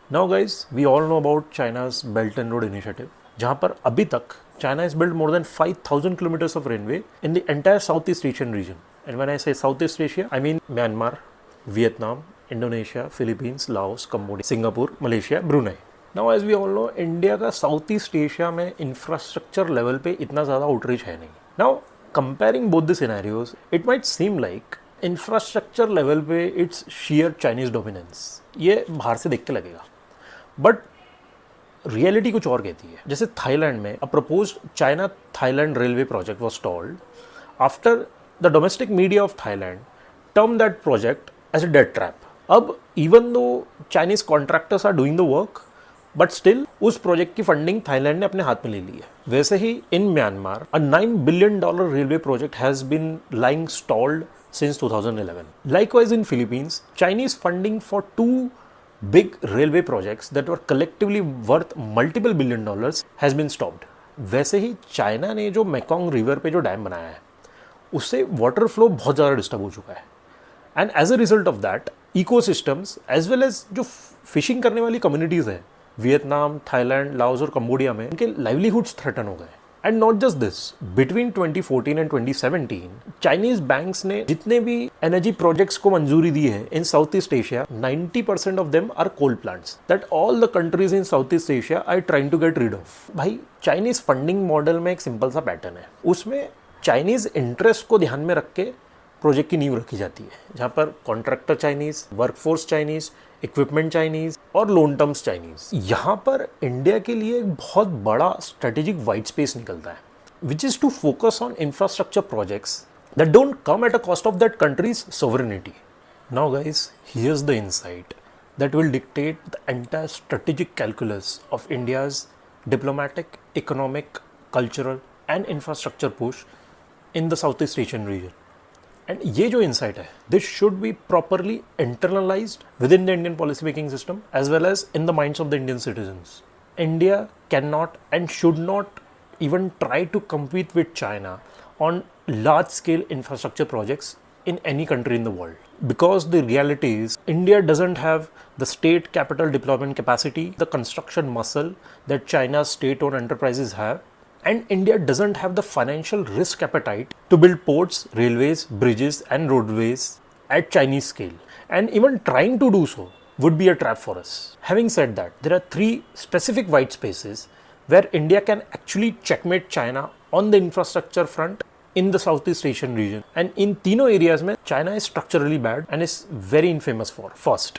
Now guys, we all know about China's Belt and Road Initiative, जहाँ पर अभी तक China has built more than 5,000 kilometers of railway in the entire Southeast Asian region. And when I say Southeast Asia, I mean Myanmar, Vietnam, Indonesia, Philippines, Laos, Cambodia, Singapore, Malaysia, Brunei. Now as we all know, India का south East Asia में infrastructure level पे इतना ज़्यादा outreach है नहीं. Now comparing both the scenarios, it might seem like infrastructure level पे its share Chinese dominance. ये बाहर से देख के लगेगा, बट रियलिटी कुछ और कहती है. जैसे थाईलैंड में a proposed China Thailand railway project was stalled after the domestic media of Thailand term that project as a dead trap. अब even though Chinese contractors are doing the work, but still उस project की फंडिंग Thailand ने अपने हाथ में ले ली है. वैसे ही in Myanmar a $9 billion railway project has been lying stalled since 2011. Likewise in Philippines, Chinese funding for two big railway projects that were collectively worth multiple billion dollars has been stopped. वैसे ही China ने जो Mekong river पे जो dam बनाया है, उससे water flow बहुत ज़्यादा डिस्टर्ब हो चुका है. And as a result of that, ecosystems as well as जो फिशिंग करने वाली कम्युनिटीज़ हैं वियतनाम, थाईलैंड, लाओस और कंबोडिया में, उनके लाइवलीहुड्स थ्रेटन हो गए. And not just this, between 2014 and 2017 Chinese banks ने जितने भी एनर्जी प्रोजेक्ट्स को मंजूरी दी है in South East Asia, 90% of them are coal plants that all the countries in South East Asia are trying to get rid of. भाई, Chinese funding model में एक सिंपल सा पैटर्न है. उसमें चाइनीज इंटरेस्ट को ध्यान में रख के प्रोजेक्ट की नींव रखी जाती है, जहाँ पर contractor Chinese, workforce Chinese, equipment Chinese और लोन टर्म्स चाइनीज. यहाँ पर इंडिया के लिए एक बहुत बड़ा स्ट्रेटेजिक वाइट स्पेस निकलता है, which is to focus on infrastructure projects that don't come at a cost of that countries sovereignty. Now guys, here's the insight that will dictate the entire strategic calculus of India's diplomatic, economic, cultural and infrastructure push in the Southeast Asian region. And ये जो insight है, this should be properly internalized within the Indian policy making system as well as in the minds of the Indian citizens. India cannot and should not even try to compete with China on large scale infrastructure projects in any country in the world. Because the reality is, India doesn't have the state capital deployment capacity, the construction muscle that China's state-owned enterprises have, and India doesn't have the financial risk appetite to build ports, railways, bridges and roadways at Chinese scale. And even trying to do so would be a trap for us. Having said that, there are three specific white spaces where India can actually checkmate China on the infrastructure front in the Southeast Asian region. And in तीनों areas में China is structurally bad and is very infamous for. First,